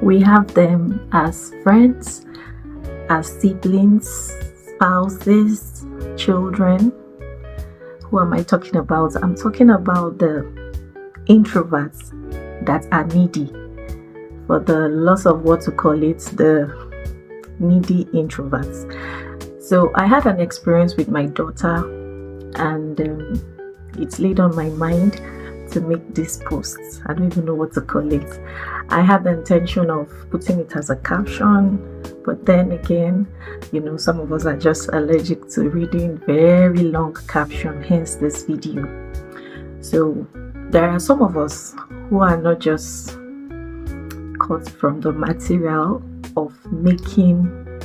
We have them as friends, as siblings, spouses, children. Who am I talking about? I'm talking about the introverts that are needy. For the loss of what to call it, the needy introverts. So I had an experience with my daughter, and it's laid on my mind to make this post. I don't even know what to call it. I had the intention of putting it as a caption, but then again, you know, some of us are just allergic to reading very long caption, hence this video. So there are some of us who are not just cut from the material of making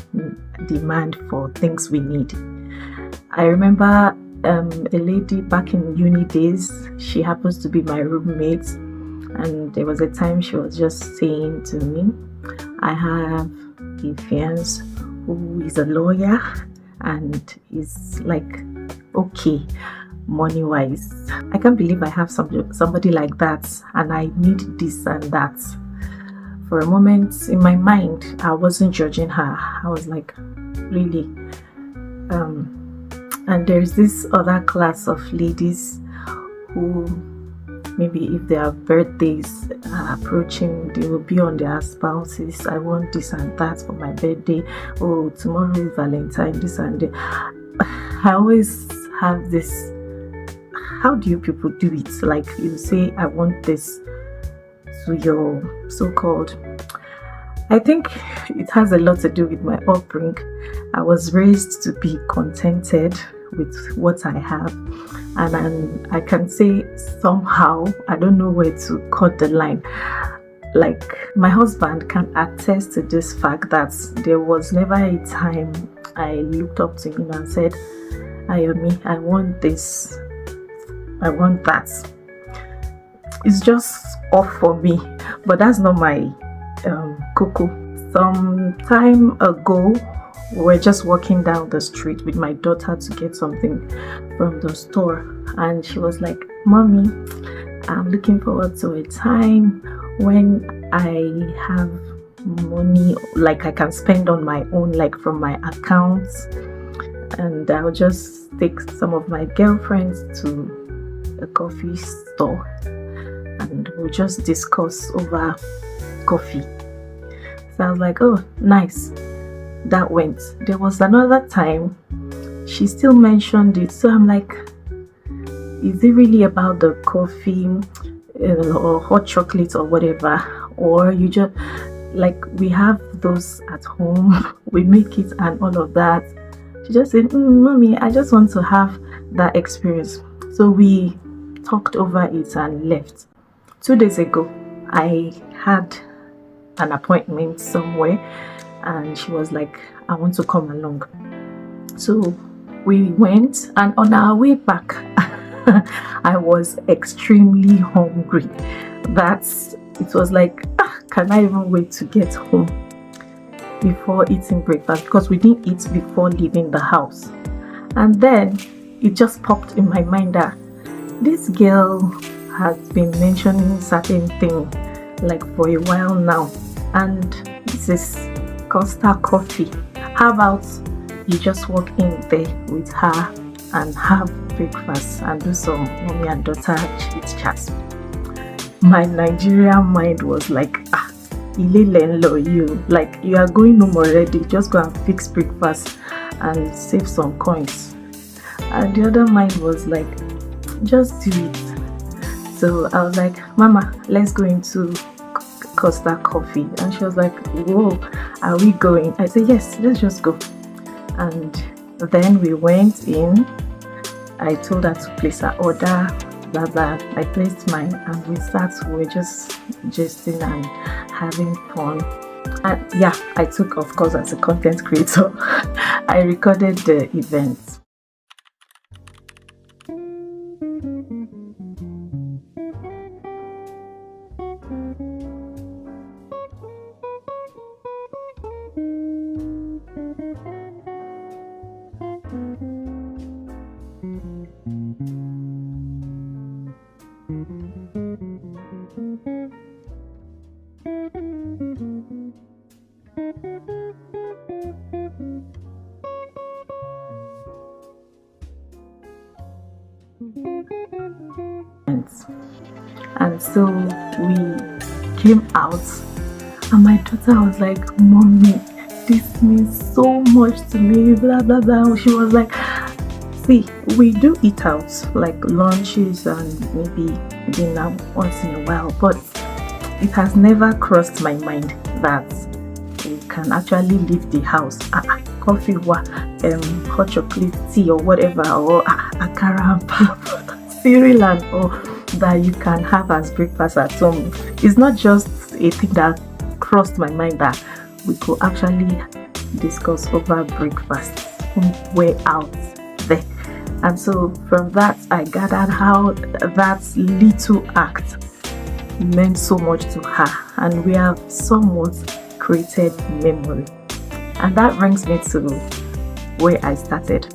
demand for things we need. I remember a lady back in uni days. She happens to be my roommate, and there was a time she was just saying to me, I have a fiance who is a lawyer and is like okay money wise. I can't believe I have somebody like that, and I need this and that. For a moment in my mind, I wasn't judging her. I was like, really? And there's this other class of ladies who maybe if their birthdays are approaching, they will be on their spouses. I want this and that for my birthday. Oh, tomorrow is Valentine, this and that. I always have this, how do you people do it? Like you say, I want this to your so-called, I think it has a lot to do with my upbringing. I was raised to be contented with what I have, and I can say somehow, I don't know where to cut the line. Like my husband can attest to this fact that there was never a time I looked up to him and said, Ayomi, I want this, I want that. It's just off for me, but that's not my cuckoo. Some time ago, we were just walking down the street with my daughter to get something from the store, and she was like, Mommy, I'm looking forward to a time when I have money, like I can spend on my own, like from my accounts, and I'll just take some of my girlfriends to a coffee store and we'll just discuss over coffee. So I was like, oh, nice. That went. There was another time she still mentioned it, so I'm like, is it really about the coffee or hot chocolate or whatever, or you just like, we have those at home, we make it and all of that. She just said, Mommy, I just want to have that experience. So we talked over it and left. 2 days ago, I had an appointment somewhere, and she was like, I want to come along. So we went, and on our way back, I was extremely hungry. It was like, can I even wait to get home before eating breakfast, because we didn't eat before leaving the house. And then it just popped in my mind that this girl has been mentioning certain things like for a while now, and this is Costa Coffee. How about you just walk in there with her and have breakfast and do some mommy and daughter chit chat? My Nigerian mind was like, you like, you are going home already, just go and fix breakfast and save some coins. And the other mind was like, just do it. So I was like, Mama, let's go into Costa Coffee. And she was like, whoa, are we going? I said, yes, let's just go. And then we went in. I told her to place her order, blah blah. I placed mine, and we were just jesting and having fun. And yeah, I took, of course, as a content creator, I recorded the event. And so we came out, and my daughter was like, "Mommy, this means so much to me, blah blah blah." She was like, "See, we do eat out, like lunches and maybe dinner once in a while, but it has never crossed my mind that we can actually leave the house, coffee, hot chocolate, tea or whatever, or akara and pap, cereal and or that you can have as breakfast at home. It's not just a thing that crossed my mind that we could actually discuss over breakfast way out there." And so from that, I gathered how that little act meant so much to her, and we have somewhat created memory. And that brings me to where I started.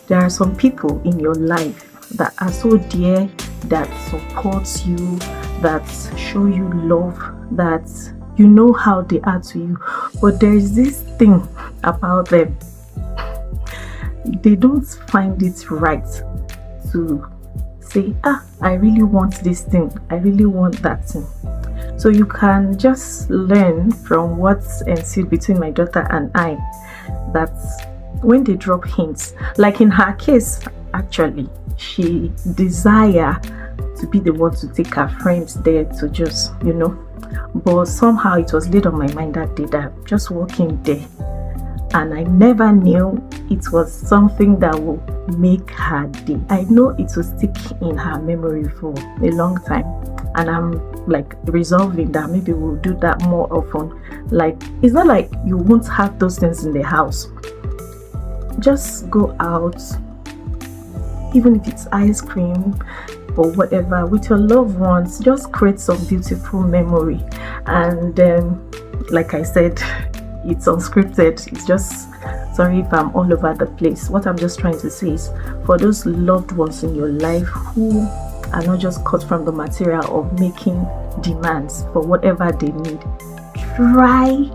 There are some people in your life that are so dear, that supports you, that show you love, that you know how they are to you, but there is this thing about them. They don't find it right to say, I really want this thing, I really want that thing. So you can just learn from what's ensued between my daughter and I, that when they drop hints, like in her case, actually, she desire to be the one to take her friends there to just, but somehow it was laid on my mind that day that I'm just walking there, and I never knew it was something that will make her day. I know it will stick in her memory for a long time, and I'm like resolving that maybe we'll do that more often. Like, it's not like you won't have those things in the house. Just go out, even if it's ice cream or whatever, with your loved ones. Just create some beautiful memory. And like I said, it's unscripted. It's just, sorry if I'm all over the place. What I'm just trying to say is, for those loved ones in your life who are not just cut from the material of making demands for whatever they need, try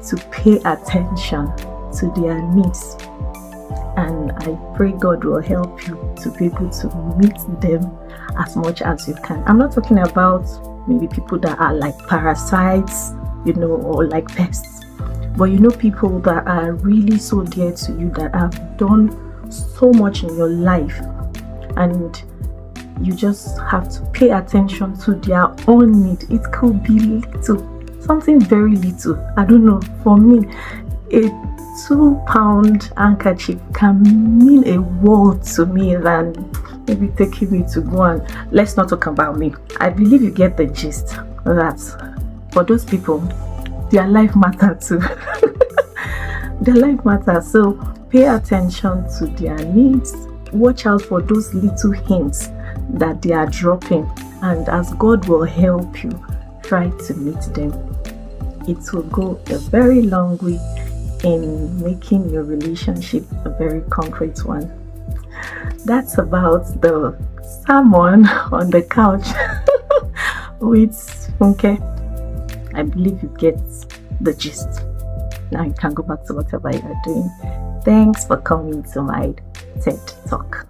to pay attention to their needs, and I pray God will help you to be able to meet them as much as you can. I'm not talking about maybe people that are like parasites, or like pests, but people that are really so dear to you, that have done so much in your life, and you just have to pay attention to their own need. It could be little, something very little. I don't know, for me, a 2-pound handkerchief can mean a world to me than maybe taking me to go and, let's not talk about me. I believe you get the gist, that for those people, their life matters too. Their life matters. So pay attention to their needs. Watch out for those little hints that they are dropping, and as God will help you, try to meet them. It will go a very long way in making your relationship a very concrete one. That's about the sermon on the couch with Funke. I believe you get the gist. Now you can go back to whatever you are doing. Thanks for coming to my TED Talk.